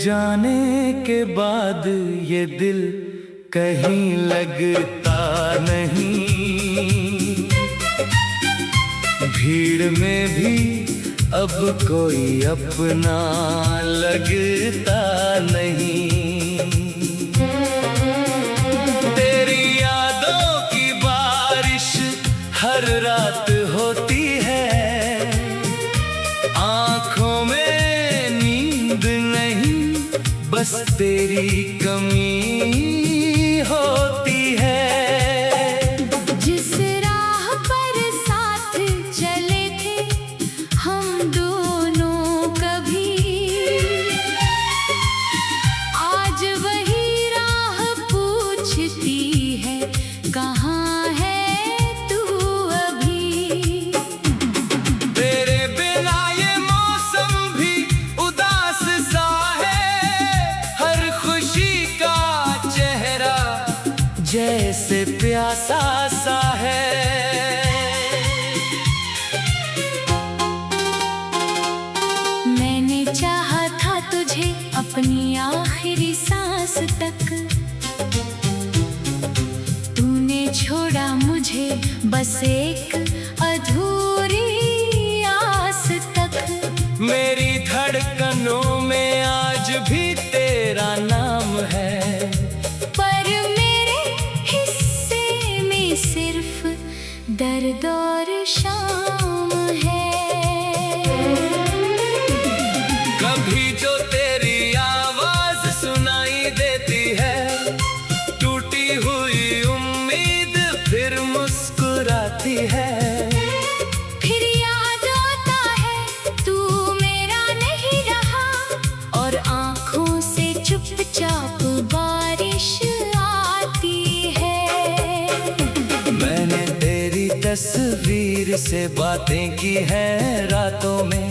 जाने के बाद ये दिल कहीं लगता नहीं। भीड़ में भी अब कोई अपना लगता नहीं। तेरी यादों की बारिश हर रात होती है, आँखों में नींद नहीं, बस तेरी कमी होती है। जिस राह पर साथ चले थे हम दोनों कभी, आज वही राह पूछती है कहाँ है तू अभी। तेरे बिना ये मौसम भी उदास सा है, हर खुशी का चेहरा जैसे प्यासा सा है। मैंने चाहा था तुझे अपनी आखिरी सांस तक, तूने छोड़ा मुझे बस एक अधूरी आस तक। मेरी धड़कनों में आज भी तेरा नाम है, पर मेरे हिस्से में सिर्फ दर्द और शाम है। कभी जो तेरी आवाज सुनाई देती है, टूटी हुई उम्मीद फिर मुस्कुराती है। फिर याद आता है तू मेरा नहीं रहा, और आँखों से चुपचाप बारिश आती है। मैंने तेरी तस्वीर से बातें की हैं रातों में,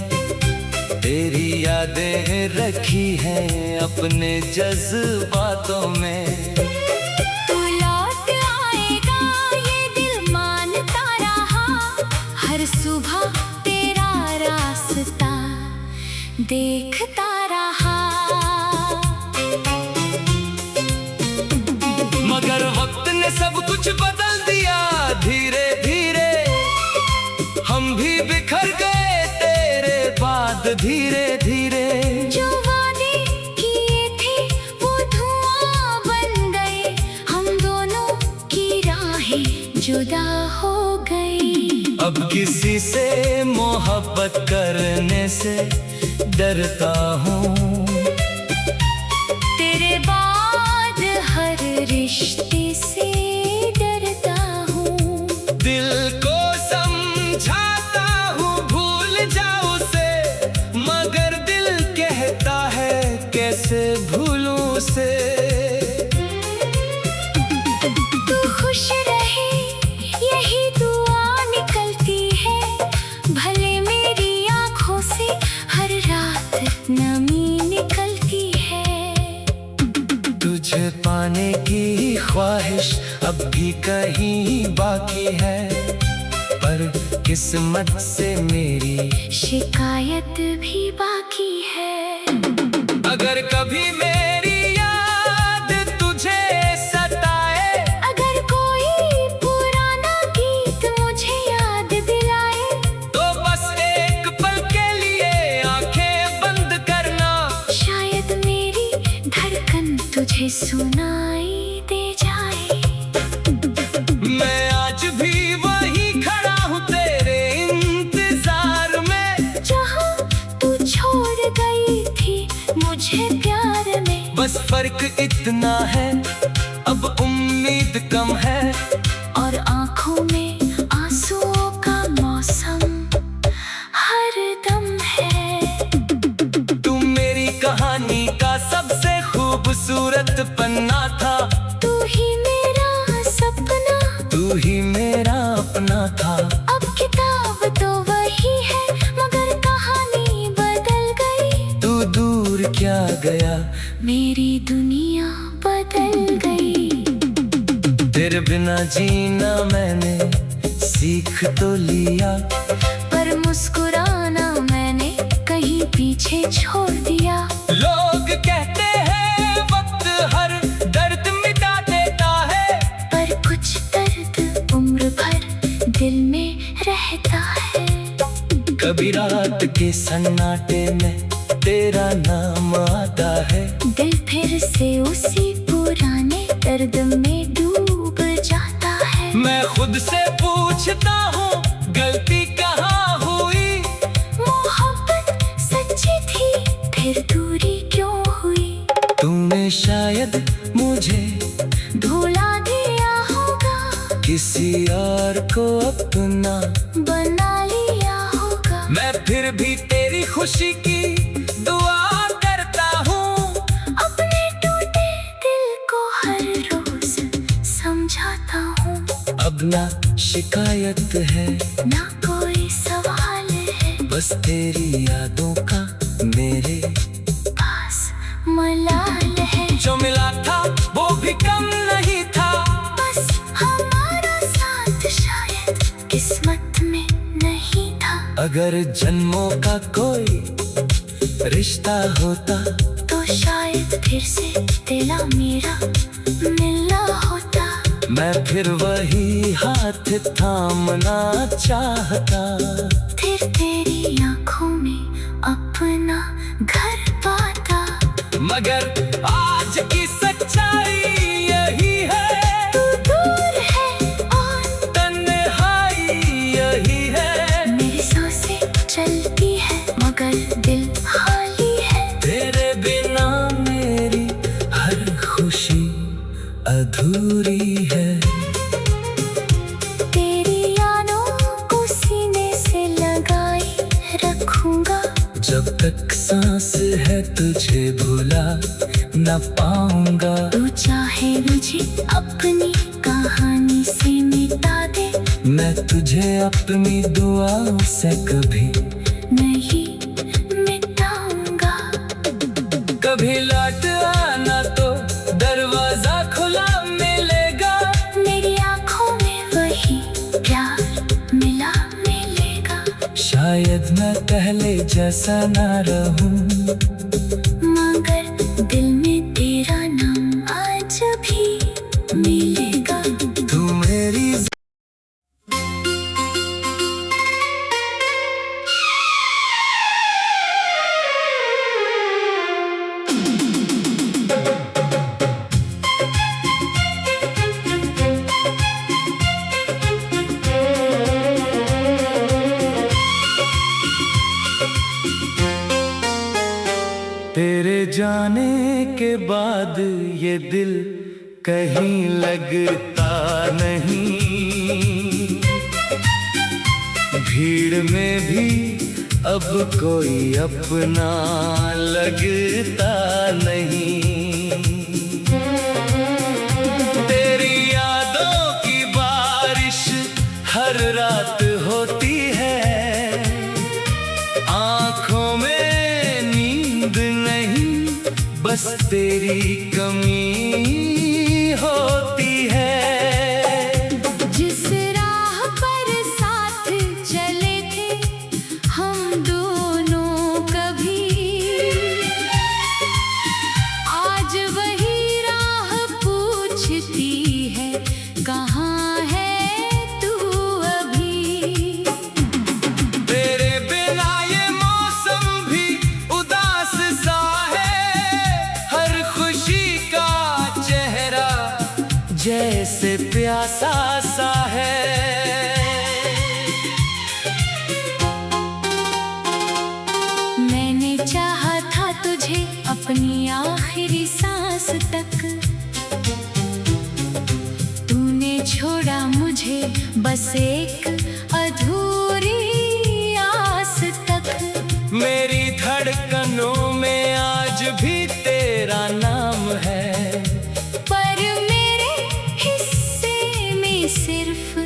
तेरी यादें रखी हैं अपने जज्बातों में। तू लौट आएगा ये दिल मानता रहा, हर सुबह तेरा रास्ता देखता रहा। मगर वक्त ने सब कुछ बदल दिया धीरे धीरे, हम भी बिखर गए तेरे बाद धीरे धीरे। जो वादे किए थे वो धुआं बन गए, हम दोनों की राहें जुदा हो गई। अब किसी से मोहब्बत करने से डरता हूँ, तेरे बाद हर रिश्ते से डरता हूँ। दिल को समझाता हूँ भूल जाओ उसे, मगर दिल कहता है कैसे भूलूं उसे। तू खुश रहे यही दुआ निकलती है, भले मेरी आँखों से हर रात नमी निकलती है। तुझे पाने की ख्वाहिश अब भी कहीं बाकी है, पर किस्मत से मेरी शिकायत भी बाकी है। अगर कभी मेरी याद तुझे सताए, अगर कोई पुराना गीत मुझे याद दिलाए, तो बस एक पल के लिए आंखें बंद करना। शायद मेरी धड़कन तुझे सुनाई दे जाए। मैं आज भी वही खड़ा हूँ तेरे इंतजार में, जहाँ तू छोड़ गई थी मुझे प्यार में। बस फर्क इतना है अब उम्मीद कम है, और आँखों में आंसुओं का मौसम हर दम है। तू मेरी कहानी का सबसे खूबसूरत पन्ना था, तू ही मेरा सपना, तू ही मेरा अपना था। अब किताब तो वही है मगर कहानी बदल गई। तू दूर क्या गया, मेरी दुनिया बदल गई। तेरे बिना जीना मैंने सीख तो लिया, पर मुस्कुराना मैंने कहीं पीछे छोड़ दिया। लोग कहते दिल में रहता है। कभी रात के सन्नाटे में तेरा नाम आता है। दिल फिर से उसी पुराने दर्द में डूब जाता है। मैं खुद से पूछता हूँ गलती कहाँ हुई। मोहब्बत सच्ची थी फिर दूरी क्यों हुई। तूने शायद मुझे भुला दिया होगा, किसी और को अपना बना लिया होगा। मैं फिर भी तेरी खुशी की दुआ करता हूँ। अपने टूटे दिल को हर रोज समझाता हूँ। अब ना शिकायत है ना कोई सवाल है, बस तेरी यादों का मेरे पास मलाल है। जो मिला था वो भी कम नहीं था, बस हमारा साथ शायद किस्मत में नहीं था। अगर जन्मों का कोई रिश्ता होता तो शायद फिर से तेरा मेरा मिलना होता। मैं फिर वही हाथ थामना चाहता। फिर तेरी आंखों में अपना घर पाता। मगर आज की सच्चाई यही है, तू दूर है और तन्हाई यही है। मेरी सांसें चलती है मगर दिल खाली है। तेरे बिना मेरी हर खुशी अधूरी है। तेरी यादों को सीने से लगाए रखूंगा। जब तक सांस है तुझे भुला न पाऊंगा। तू चाहे मुझे अपनी कहानी से मिटा दे, मैं तुझे अपनी दुआओं से कभी नहीं मिटाऊंगा। कभी लौट आना तो दरवाजा खुला मिलेगा। मेरी आंखों में वही प्यार मिला मिलेगा। शायद मैं पहले जैसा ना रहूं, मगर दिल में तेरा नाम आज भी मिलेगा। तू मेरी तेरे जाने के बाद ये दिल कहीं लगता नहीं। भीड़ में भी अब कोई अपना लगता नहीं। तेरी यादों की बारिश हर रात होती है। आँखों में नींद नहीं, बस तेरी कमी होती है। जिस राह पर साथ चले थे हम दोनों कभी, आज वही राह पूछती है कहाँ है तू अभी। तेरे बिना ये मौसम भी उदास सा है। हर खुशी का चेहरा जैसे प्यासा सा है। मैंने चाहा था तुझे अपनी आखिरी सांस तक, तूने छोड़ा मुझे बस एक अधूरी आस तक। मेरी धड़कनों में आज भी तेरा नाम है। पर मेरे हिस्से में सिर्फ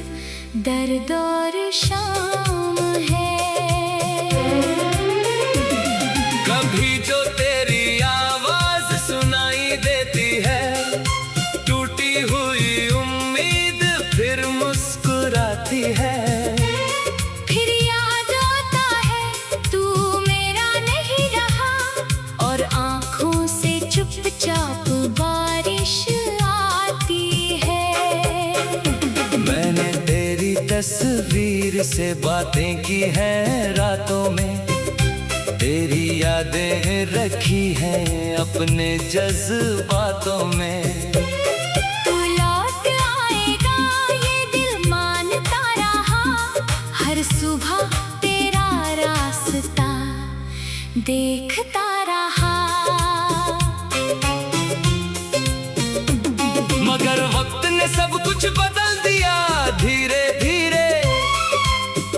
दर्द और शाम है। कभी जो तेरी आवाज सुनाई देती है, टूटी हुई उम्मीद फिर मुस्कुराती है। फिर याद आता है तू मेरा नहीं रहा, और आंखों से चुपचाप बारिश आती है। मैंने तेरी तस्वीर से बातें की हैं रातों में, तेरी यादें रखी हैं अपने जज्बातों में। तू लौट आएगा ये दिल मानता रहा, हर सुबह तेरा रास्ता देखता रहा। मगर वक्त ने सब कुछ बदल दिया, धीरे धीरे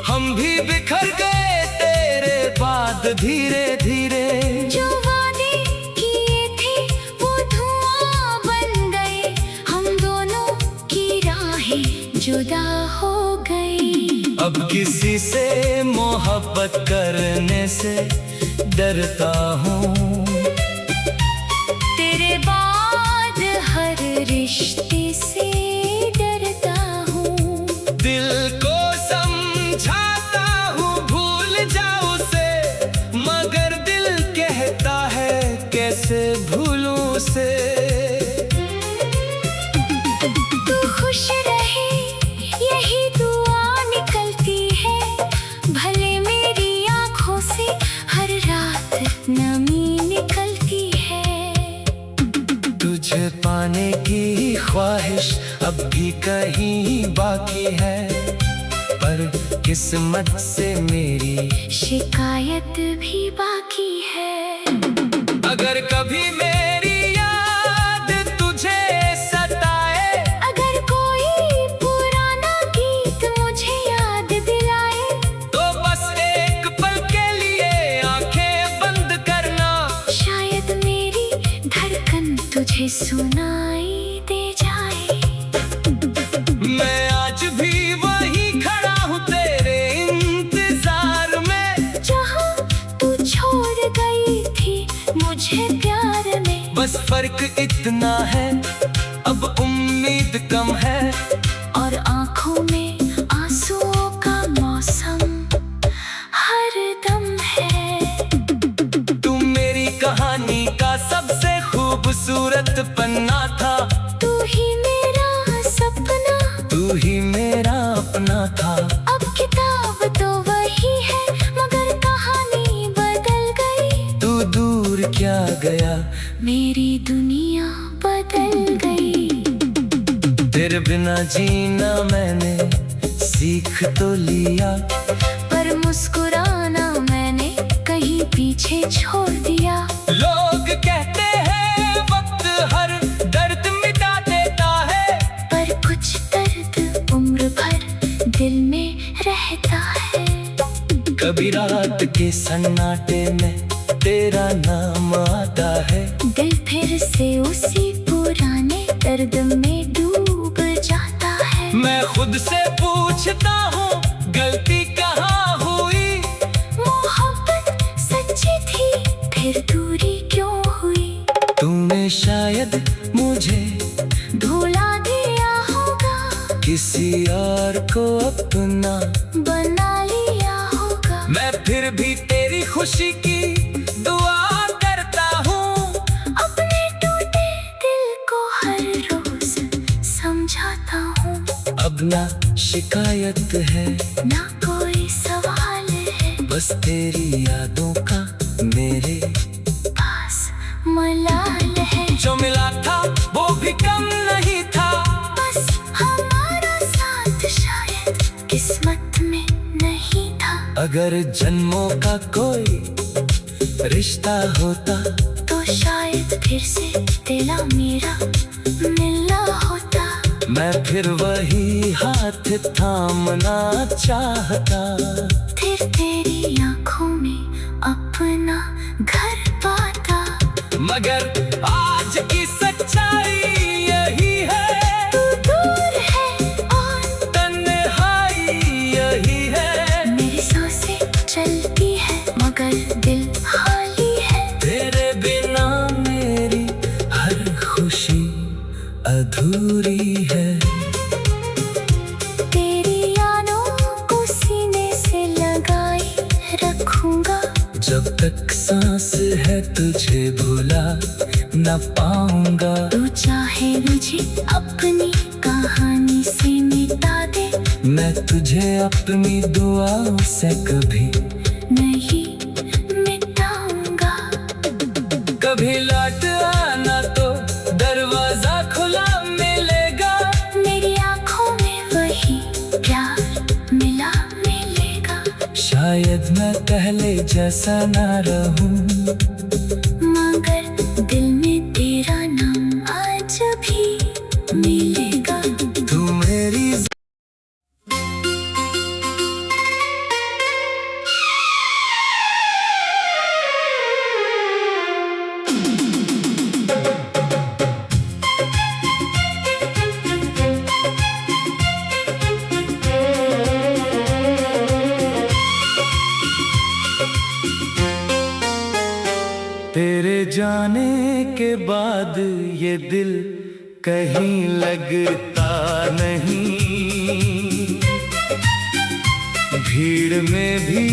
हम भी बिखर गए तेरे बाद, धीरे धीरे। जो वादे किए थे वो धुआं बन गए, हम दोनों की राहें जुदा हो गई। अब किसी से मोहब्बत करने से डरता हूँ, तेरे बाद हर रिश्ते से डरता हूँ। दिल को समझाता हूँ भूल जाओ उसे, मगर दिल कहता है कैसे भूलूं उसे। तू खुश रहे यही दुआ निकलती है, भले मेरी आँखों से हर रात नमी निकलती है। तुझे पाने की ख्वाहिश अब भी कहीं बाकी है, पर किस्मत से मेरी शिकायत भी बाकी है। अगर कभी मेरी याद तुझे सताए, अगर कोई पुराना गीत मुझे याद दिलाए, तो बस एक पल के लिए आंखें बंद करना। शायद मेरी धड़कन तुझे सुनाई दे जाए। मैं आज भी वहीं खड़ा हूँ तेरे इंतजार में, जहाँ तू छोड़ गई थी मुझे प्यार में। बस फर्क इतना है अब उम्मीद कम है, और आँखों में आंसुओं का मौसम हर दम है। तुम मेरी कहानी का सबसे खूबसूरत पन्ना था, तू ही मेरा सपना, तू ही मेरा अपना था। अब किताब तो वही है मगर कहानी बदल गई। तू दूर क्या गया, मेरी दुनिया बदल गई। तेरे बिना जीना मैंने सीख तो लिया, पर मुस्कुराना मैंने कहीं पीछे छोड़ दिया। लोग कहते हैं वक्त हर दर्द मिटा देता है, पर कुछ दर्द उम्र भर दिल में रहता है। कभी रात के सन्नाटे में तेरा नाम आता है, दिल फिर से उसी पुराने दर्द में डूब जाता है। मैं खुद से पूछता हूँ गलती कहाँ हुई, मोहब्बत सच्ची थी फिर दूरी क्यों हुई। तूने शायद मुझे भुला दिया होगा, किसी और को अपना बना लिया होगा। मैं फिर भी तेरी खुशी की दुआ करता हूँ, अपने टूटे दिल को हर रोज समझाता हूँ। अब ना शिकायत है ना कोई सवाल है, बस तेरी यादों का मेरे पास मलाल है। जो मिला था वो भी कम नहीं था, बस हमारा साथ शायद किस्मत में नहीं था। अगर जन्मों का कोई रिश्ता होता, तो शायद फिर से तेरा मेरा मिलना होता। मैं फिर वही हाथ थामना चाहता, फिर तेरी आंखों में अपना घर पाता। मगर आज की सच्चाई यही है, तू दूर है और तन्हाई यही है। मेरी सांसें चलती है मगर दिल खाली है। तेरे बिना मेरी हर खुशी अधूरी है। तेरी यादों को सीने से लगाई रखूंगा, जब तक सांस है तुझे भुला न पाऊंगा। तू चाहे मुझे अपनी कहानी से मिटा दे, मैं तुझे अपनी दुआओं से कभी नहीं मिटाऊंगा। कभी लौट आना तो दरवाजा खुला मिलेगा। मेरी आंखों में वही प्यार मिला मिलेगा। शायद मैं पहले जैसा ना रहूं, मगर दिल में तेरा नाम आज भी मिलेगा। तू मेरी तेरे जाने के बाद ये दिल कहीं लगता नहीं। भीड़ में भी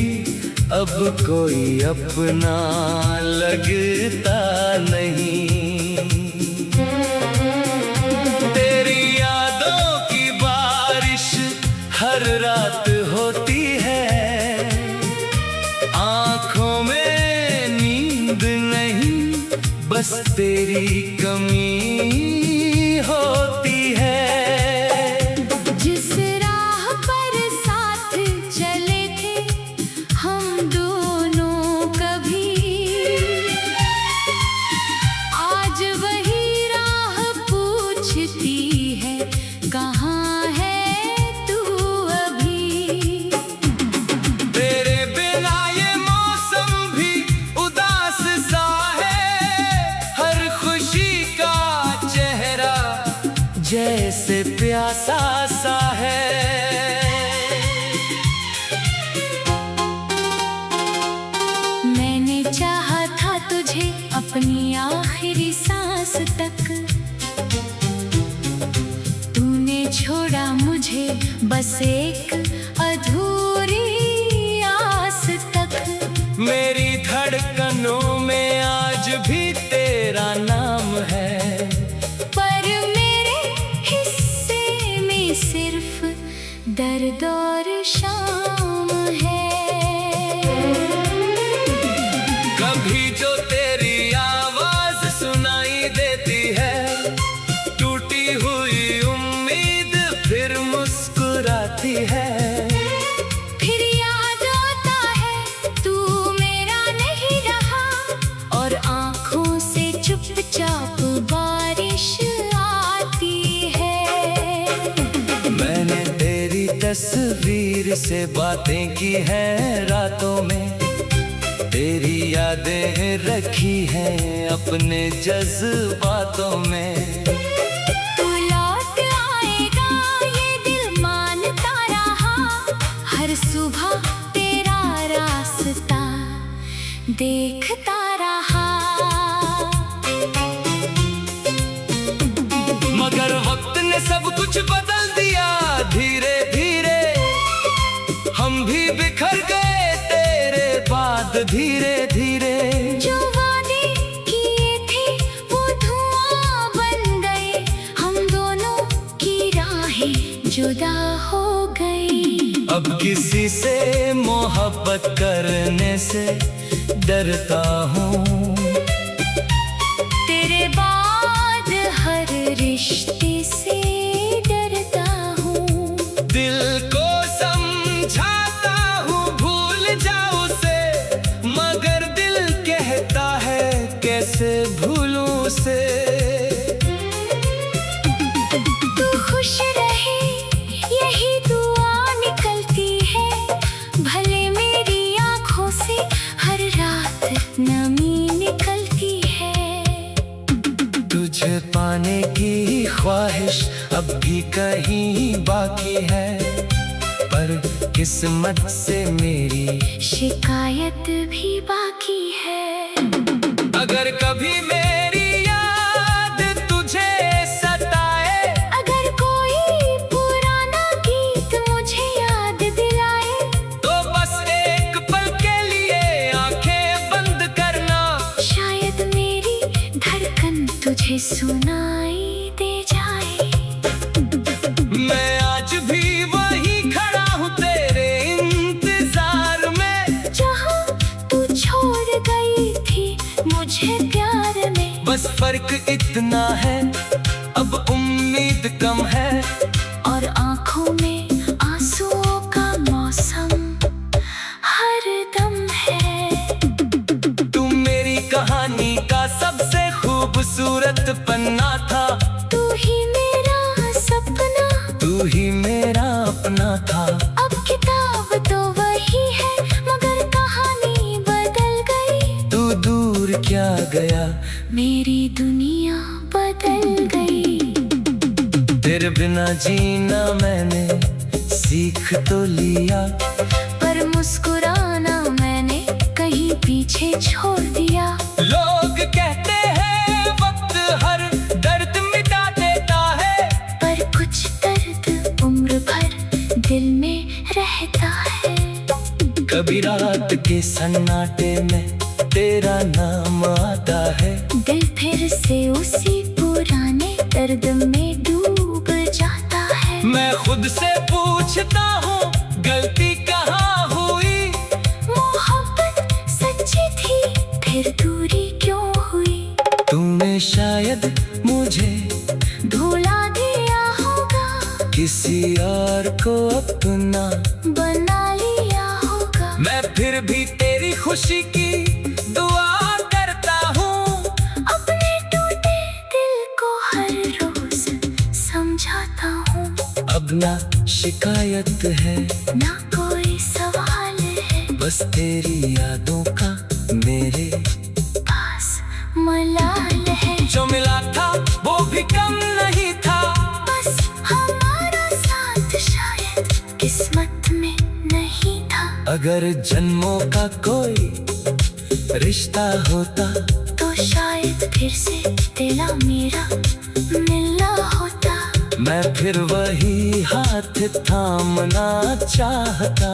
अब कोई अपना लगता नहीं। तेरी यादों की बारिश हर रात होती है। आँखों में नींद नहीं, बस तेरी कमी होती है। जिस राह पर साथ चले थे हम दोनों कभी, आज वही राह पूछती है कहाँ है तू अभी। तेरे बिना ये मौसम भी उदास सा है। हर खुशी का चेहरा जैसे प्यासा सा है। मैंने चाहा था तुझे अपनी आखिरी सांस तक, तूने छोड़ा मुझे बस एक अधूरी आस तक। मेरी धड़कनों में आज भी तेरा नाम है। पर मेरे हिस्से में सिर्फ दर्द और शाम है। कभी जो तेरी आवाज सुनाई देती है, टूटी हुई उम्मीद फिर मुस्कुराती है। फिर याद आता है तू मेरा नहीं रहा, और आंखों से चुपचाप बारिश आती है। मैंने तेरी तस्वीर से बातें की हैं रातों में। तेरी यादें रखी हैं अपने जज्बातों में। तू लौट आएगा ये दिल मानता रहा, हर सुबह तेरा रास्ता देखता रहा। मगर वक्त ने सब कुछ बदल दिया। धीरे धीरे हम भी बिखर गए तेरे बाद। धीरे धीरे जो वादे किए थे वो धुआं बन गए। हम दोनों की राहें जुदा हो गई। अब किसी से मोहब्बत करने से डरता हूँ। तेरे बाद हर रिश्ते से डरता हूँ। दिल को समझाता हूँ भूल जाओ उसे, मगर दिल कहता है कैसे भूलूं उसे। तू खुश रहे यही दुआ निकलती है, भले मेरी आँखों से हर रात नमी निकलती है। तुझे पाने की ख्वाहिश अब भी कहीं बाकी है, पर किस्मत से मेरी शिकायत भी बाकी है। अगर कभी मेरी याद तुझे सताए, अगर कोई पुराना गीत मुझे याद दिलाए, तो बस एक पल के लिए आंखें बंद करना। शायद मेरी धड़कन तुझे सुनाई दे जाए। मैं आज भी वही फर्क इतना है, अब उम्मीद कम है। और आंखों में आंसुओं का मौसम हरदम है। तू मेरी कहानी का सबसे खूबसूरत पन्ना था, तू ही मेरा सपना, तू ही मेरा अपना था। अब किताब तो वही है मगर कहानी बदल गई। तू दूर क्या गया, मेरी दुनिया बदल गई। तेरे बिना जीना मैंने सीख तो लिया, पर मुस्कुराना मैंने कहीं पीछे छोड़ दिया। लोग कहते हैं वक्त हर दर्द मिटा देता है, पर कुछ दर्द उम्र भर दिल में रहता है। कभी रात के सन्नाटे में तेरा नाम आता है। दिल फिर से उसी पुराने दर्द में डूब जाता है। मैं खुद से पूछता हूँ गलती कहाँ हुई। मोहब्बत सच्ची थी फिर दूरी क्यों हुई। तूने शायद मुझे भुला दिया होगा, किसी और को अपना बना लिया होगा। मैं फिर भी तेरी खुशी की दुआ करता हूँ। अपने टूटे दिल को हर रोज समझाता हूँ। अब ना शिकायत है, ना कोई सवाल है, बस तेरी यादों का मेरे पास मलाल है। जो मिला था वो भी कम नहीं था, बस हमारा साथ शायद किस्मत में नहीं था। अगर जन्मों का कोई रिश्ता होता तो शायद फिर से तेरा मेरा मिलना होता। मैं फिर वही हाथ थामना चाहता।